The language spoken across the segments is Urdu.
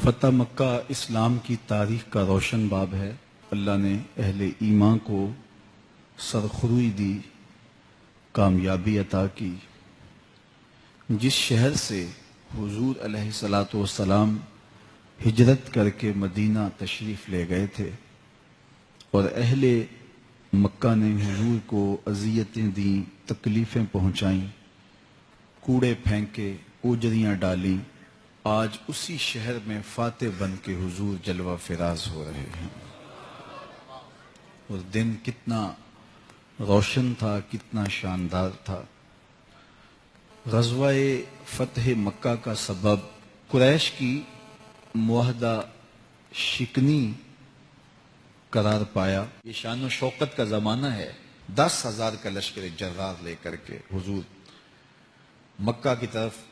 فتح مکہ اسلام کی تاریخ کا روشن باب ہے۔ اللہ نے اہل ایمان کو سرخروئی دی، کامیابی عطا کی۔ جس شہر سے حضور علیہ الصلاۃ والسلام ہجرت کر کے مدینہ تشریف لے گئے تھے، اور اہل مکہ نے حضور کو اذیتیں دیں، تکلیفیں پہنچائیں، کوڑے پھینکے، اوجریاں ڈالیں، آج اسی شہر میں فاتح بن کے حضور جلوہ فراز ہو رہے ہیں۔ اور دن کتنا روشن تھا، کتنا شاندار تھا۔ غزوہ فتح مکہ کا سبب قریش کی معاہدہ شکنی قرار پایا۔ یہ شان و شوکت کا زمانہ ہے۔ 10,000 کا لشکر جرار لے کر کے حضور مکہ کی طرف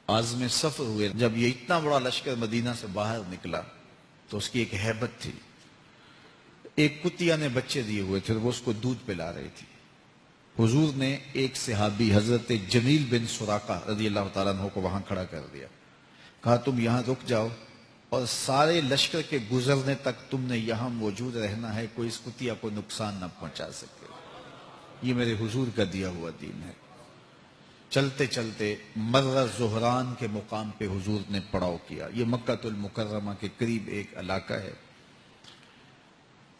عازم سفر ہوئے۔ جب یہ اتنا بڑا لشکر مدینہ سے باہر نکلا تو اس کی ایک ہیبت تھی۔ ایک کتیا نے بچے دیے ہوئے تھے، وہ اس کو دودھ پلا رہی تھی۔ حضور نے ایک صحابی حضرت جمیل بن سراقہ رضی اللہ تعالیٰ عنہ کو وہاں کھڑا کر دیا، کہا تم یہاں رک جاؤ اور سارے لشکر کے گزرنے تک تم نے یہاں موجود رہنا ہے، کوئی اس کتیا کو نقصان نہ پہنچا سکے۔ یہ میرے حضور کا دیا ہوا دین ہے۔ چلتے چلتے مرہ زہران کے مقام پہ حضور نے پڑاؤ کیا۔ یہ مکہ المکرمہ کے قریب ایک علاقہ ہے۔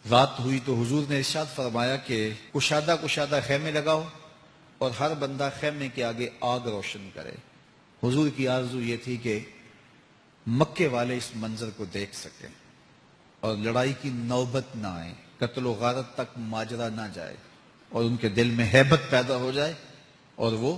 رات ہوئی تو حضور نے ارشاد فرمایا کہ کشادہ کشادہ خیمے لگاؤ اور ہر بندہ خیمے کے آگے آگ روشن کرے۔ حضور کی آرزو یہ تھی کہ مکے والے اس منظر کو دیکھ سکیں اور لڑائی کی نوبت نہ آئے، قتل و غارت تک ماجرا نہ جائے، اور ان کے دل میں ہیبت پیدا ہو جائے اور وہ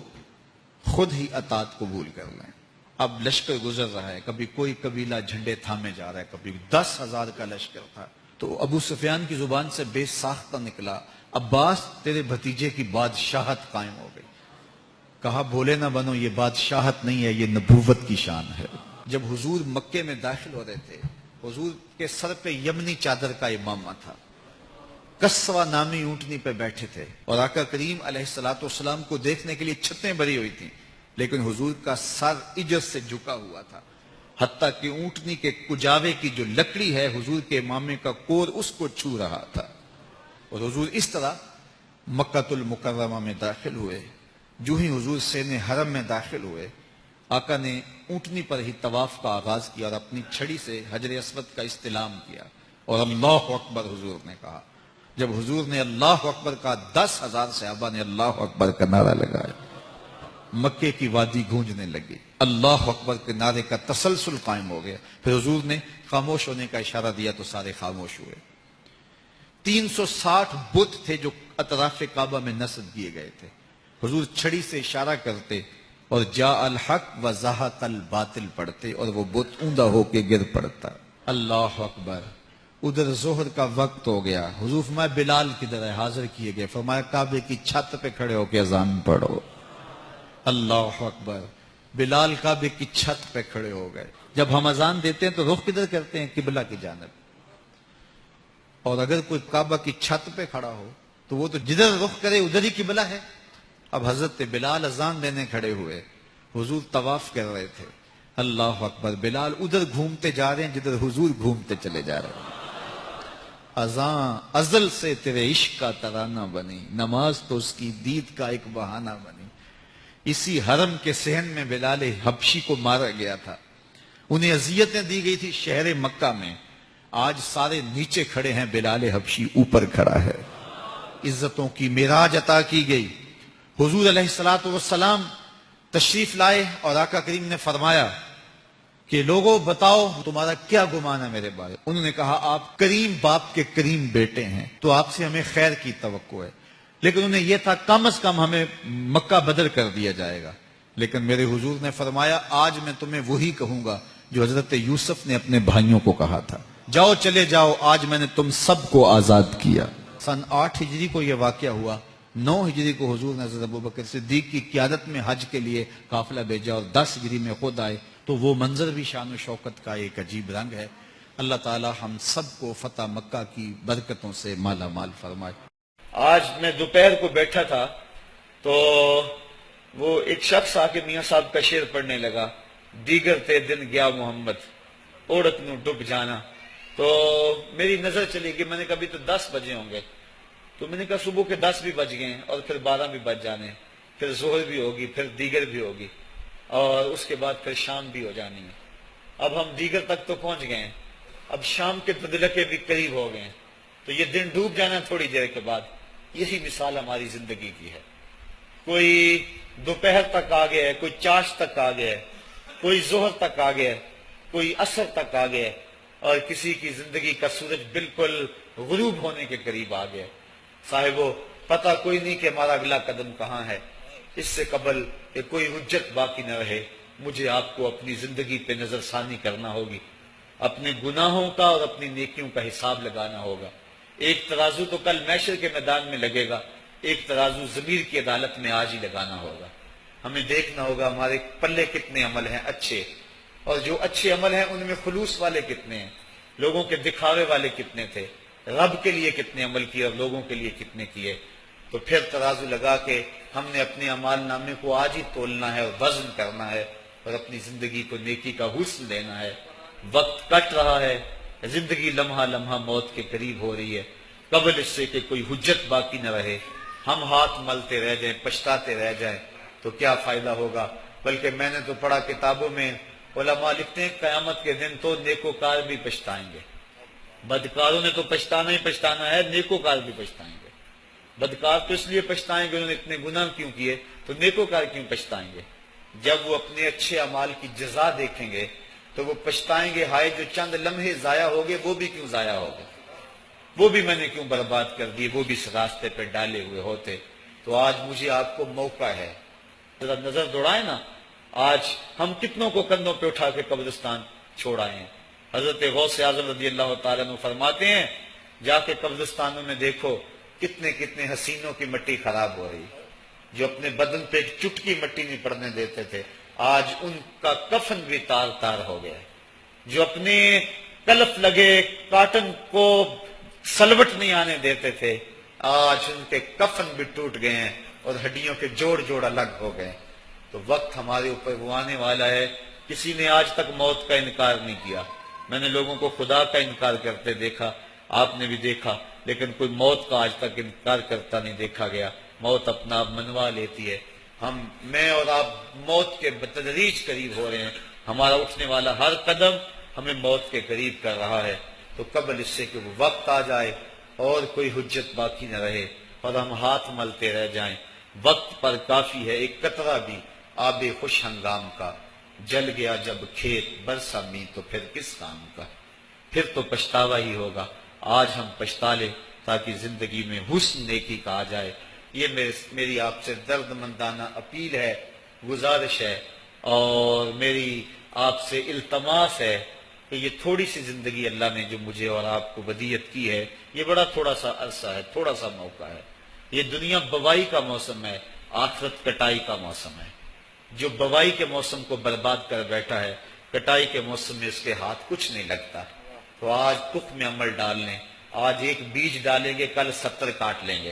خود ہی اطاعت قبول کر لیں۔ اب لشکر گزر رہا ہے، کبھی کوئی قبیلہ جھنڈے تھامے جا رہا ہے، کبھی 10,000 کا لشکر تھا۔ تو ابو سفیان کی زبان سے بے ساختہ نکلا، عباس تیرے بھتیجے کی بادشاہت قائم ہو گئی۔ کہا بھولے نہ بنو، یہ بادشاہت نہیں ہے، یہ نبوت کی شان ہے۔ جب حضور مکے میں داخل ہو رہے تھے، حضور کے سر پہ یمنی چادر کا امامہ تھا، کسوہ نامی اونٹنی پہ بیٹھے تھے، اور آقا کریم علیہ السلام کو دیکھنے کے لیے چھتیں بھری ہوئی تھیں، لیکن حضور کا سر عجز سے جھکا ہوا تھا، حتیٰ کہ اونٹنی کے کجاوے کی جو لکڑی ہے حضور کے امامے کا کور اس کو چھو رہا تھا۔ اور حضور اس طرح مکہ المکرمہ میں داخل ہوئے۔ جو ہی حضور سین حرم میں داخل ہوئے، آقا نے اونٹنی پر ہی طواف کا آغاز کیا اور اپنی چھڑی سے حجر اسود کا استلام کیا اور اللہ اکبر حضور نے کہا۔ جب حضور نے اللہ اکبر کہا، 10,000 صحابہ نے اللہ اکبر کا نعرہ لگایا، مکے کی وادی گونجنے لگی، اللہ اکبر کے نعرے کا تسلسل قائم ہو گیا۔ پھر حضور نے خاموش ہونے کا اشارہ دیا تو سارے خاموش ہوئے۔ 360 بت تھے جو اطراف کعبہ میں نصب کیے گئے تھے۔ حضور چھڑی سے اشارہ کرتے اور جاء الحق و زہق الباطل پڑھتے اور وہ بت اوندا ہو کے گر پڑتا۔ اللہ اکبر۔ ادھر ظہر کا وقت ہو گیا، حضور فرمایا بلال کدھر ہے؟ حاضر کیے گئے۔ فرمایا کعبے کی چھت پہ کھڑے ہو کے اذان پڑھو۔ اللہ اکبر۔ بلال کعبے کی چھت پہ کھڑے ہو گئے۔ جب ہم اذان دیتے ہیں تو رخ کدھر کرتے ہیں؟ قبلہ کی جانب۔ اور اگر کوئی کعبہ کی چھت پہ کھڑا ہو تو وہ تو جدھر رخ کرے ادھر ہی قبلہ ہے۔ اب حضرت بلال اذان دینے کھڑے ہوئے، حضور طواف کر رہے تھے۔ اللہ اکبر۔ بلال ادھر گھومتے جا رہے ہیں جدھر حضور گھومتے چلے جا رہے ہیں۔ اذان ازل سے تیرے عشق کا ترانہ بنی، نماز تو اس کی دید کا ایک بہانہ بنی۔ اسی حرم کے صحن میں بلال حبشی کو مارا گیا تھا، انہیں اذیتیں دی گئی تھی شہر مکہ میں۔ آج سارے نیچے کھڑے ہیں، بلال حبشی اوپر کھڑا ہے۔ عزتوں کی معراج عطا کی گئی۔ حضور علیہ السلام تشریف لائے اور آقا کریم نے فرمایا کہ لوگوں بتاؤ تمہارا کیا گمان ہے میرے بارے؟ انہوں نے کہا آپ کریم باپ کے کریم بیٹے ہیں تو آپ سے ہمیں خیر کی توقع ہے، لیکن انہیں یہ تھا کم از کم ہمیں مکہ بدر کر دیا جائے گا۔ لیکن میرے حضور نے فرمایا آج میں تمہیں وہی کہوں گا جو حضرت یوسف نے اپنے بھائیوں کو کہا تھا، جاؤ چلے جاؤ، آج میں نے تم سب کو آزاد کیا۔ سن 8 ہجری کو یہ واقعہ ہوا۔ 9 ہجری کو حضور نے حضرت ابوبکر صدیق کی قیادت میں حج کے لیے قافلہ بھیجا اور 10 ہجری میں خود آئے۔ تو وہ منظر بھی شان و شوکت کا ایک عجیب رنگ ہے۔ اللہ تعالی ہم سب کو فتح مکہ کی برکتوں سے مالا مال فرمائے۔ آج میں دوپہر کو بیٹھا تھا تو وہ ایک شخص آ کے میاں صاحب کا شعر پڑھنے لگا دیگر تے دن گیا محمد اوڑک نو ڈب جانا. تو میری نظر چلی گئی, میں نے کہا ابھی تو 10 بجے ہوں گے. تو میں نے کہا صبح کے 10 بھی بج گئے ہیں اور پھر 12 بھی بج جانے ہیں, پھر ظہر بھی ہوگی, پھر دیگر بھی ہوگی, اور اس کے بعد پھر شام بھی ہو جانی ہے. اب ہم دیگر تک تو پہنچ گئے ہیں, اب شام کے تدلکے بھی قریب ہو گئے ہیں, تو یہ دن ڈوب جانا تھوڑی دیر کے بعد. یہی مثال ہماری زندگی کی ہے. کوئی دوپہر تک آ گیا ہے, کوئی چاش تک آ گیا ہے, کوئی ظہر تک آ گیا ہے, کوئی عصر تک آ گیا ہے, اور کسی کی زندگی کا سورج بالکل غروب ہونے کے قریب آ گیا ہے. صاحبو, پتہ کوئی نہیں کہ ہمارا اگلا قدم کہاں ہے. اس سے قبل کہ کوئی حجت باقی نہ رہے, مجھے آپ کو اپنی زندگی پہ نظر ثانی کرنا ہوگی, اپنے گناہوں کا اور اپنی نیکیوں کا حساب لگانا ہوگا. ایک ترازو تو کل محشر کے میدان میں لگے گا, ایک ترازو ضمیر کی عدالت میں آج ہی لگانا ہوگا. ہمیں دیکھنا ہوگا ہمارے پلے کتنے عمل ہیں اچھے, اور جو اچھے عمل ہیں ان میں خلوص والے کتنے ہیں, لوگوں کے دکھاوے والے کتنے تھے, رب کے لیے کتنے عمل کیے اور لوگوں کے لیے کتنے کیے. تو پھر ترازو لگا کے ہم نے اپنے اعمال نامے کو آج ہی تولنا ہے اور وزن کرنا ہے, اور اپنی زندگی کو نیکی کا حسن دینا ہے. وقت کٹ رہا ہے, زندگی لمحہ لمحہ موت کے قریب ہو رہی ہے. قبل اس سے کہ کوئی حجت باقی نہ رہے, ہم ہاتھ ملتے رہ جائیں, پچھتاتے رہ جائیں, تو کیا فائدہ ہوگا. بلکہ میں نے تو پڑھا کتابوں میں, علماء لکھتے ہیں قیامت کے دن تو نیکوکار بھی پچھتائیں گے. بدکاروں نے تو پچھتانا ہی پچھتانا ہے, نیکوکار بھی پچھتائیں گے. بدکار تو اس لیے پچھتائیں گے انہوں نے اتنے گناہ کیوں کیے, تو نیکوکار کیوں پچھتائیں گے. جب وہ اپنے اچھے اعمال کی جزا دیکھیں گے تو وہ پچھتائیں گے, ہائے جو چند لمحے ضائع ہو گئے وہ بھی کیوں ضائع ہو گئے, وہ بھی میں نے کیوں برباد کر دیے, وہ بھی اس راستے پہ ڈالے ہوئے ہوتے. تو آج مجھے آپ کو موقع ہے, ذرا نظر دوڑائیں نا, آج ہم کتنوں کو کندھوں پہ اٹھا کے قبرستان چھوڑ آئے ہیں. حضرت غوث اعظم رضی اللہ تعالیٰ عنہ فرماتے ہیں, جا کے قبرستانوں میں دیکھو کتنے کتنے حسینوں کی مٹی خراب ہو رہی, جو اپنے بدن پہ ایک چٹکی مٹی نہیں پڑنے دیتے تھے, آج ان کا کفن بھی تار تار ہو گیا ہے. جو اپنے کلف لگے کاٹن کو سلوٹ نہیں آنے دیتے تھے, آج ان کے کفن بھی ٹوٹ گئے ہیں اور ہڈیوں کے جوڑ جوڑ الگ ہو گئے. تو وقت ہمارے اوپر وہ آنے والا ہے. کسی نے آج تک موت کا انکار نہیں کیا. میں نے لوگوں کو خدا کا انکار کرتے دیکھا, آپ نے بھی دیکھا, لیکن کوئی موت کا آج تک انکار کرتا نہیں دیکھا گیا. موت اپنا آپ منوا لیتی ہے. میں اور آپ موت کے بتدریج قریب ہو رہے ہیں. ہمارا اٹھنے والا ہر قدم ہمیں موت کے قریب کر رہا ہے. تو قبل اس سے کہ وہ وقت آ جائے اور کوئی حجت باقی نہ رہے اور ہم ہاتھ ملتے رہ جائیں, وقت پر کافی ہے ایک قطرہ بھی آب خوش ہنگام کا. جل گیا جب کھیت برسا می تو پھر کس کام کا, پھر تو پچھتاوا ہی ہوگا. آج ہم پچھتا لیں تاکہ زندگی میں حسن نیکی کا آ جائے. یہ میری آپ سے درد مندانہ اپیل ہے, گزارش ہے, اور میری آپ سے التماس ہے کہ یہ تھوڑی سی زندگی اللہ نے جو مجھے اور آپ کو ودیت کی ہے, یہ بڑا تھوڑا سا عرصہ ہے, تھوڑا سا موقع ہے. یہ دنیا بوائی کا موسم ہے, آخرت کٹائی کا موسم ہے. جو بوائی کے موسم کو برباد کر بیٹھا ہے, کٹائی کے موسم میں اس کے ہاتھ کچھ نہیں لگتا. تو آج تخم میں عمل ڈال لیں. آج ایک بیج ڈالیں گے, کل 70 کاٹ لیں گے.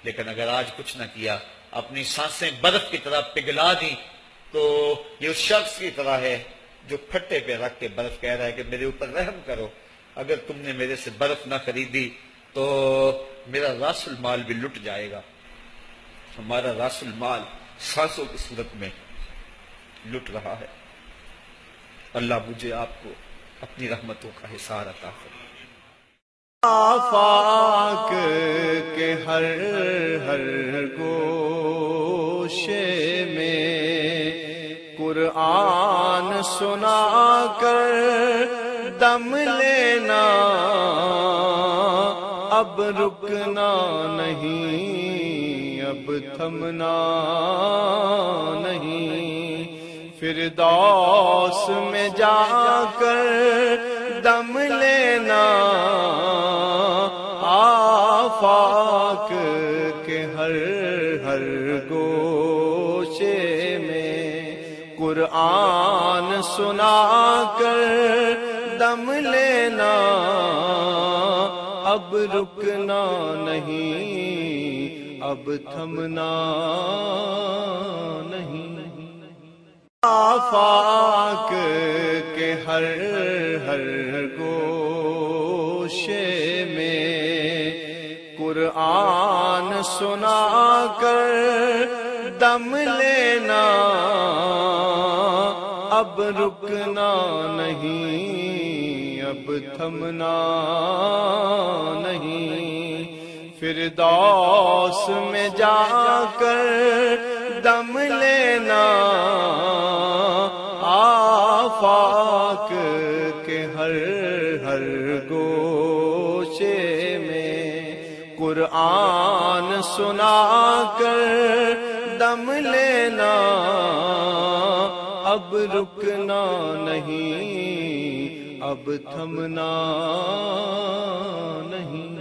لیکن اگر آج کچھ نہ کیا, اپنی سانسیں برف کی طرح پگھلا دی, تو یہ اس شخص کی طرح ہے جو پھٹے پہ رکھ کے برف کہہ رہا ہے کہ میرے اوپر رحم کرو. اگر تم نے میرے سے برف نہ خریدی تو میرا راس المال بھی لٹ جائے گا. ہمارا راس المال سانسوں کی صورت میں لٹ رہا ہے. اللہ مجھے آپ کو اپنی رحمتوں کا حصار عطا فرمائے. آفاق کے ہر ہر گوشے میں قرآن سنا کر دم لینا, اب رکنا نہیں, اب تھمنا نہیں. فردوس میں جا کر دم لینا, آفاق کے ہر ہر گوشے میں قرآن سنا کر دم لینا, اب رکنا نہیں, اب تھمنا نہیں. آفاق کے ہر ہر گوشے میں قرآن سنا کر دم لینا، اب رکنا نہیں، اب تھمنا نہیں، فردوس میں جا کر دم لینا، آفاق کے ہر ہر گوشے میں قرآن سنا کر دم لینا، اب رکنا نہیں، اب تھمنا نہیں۔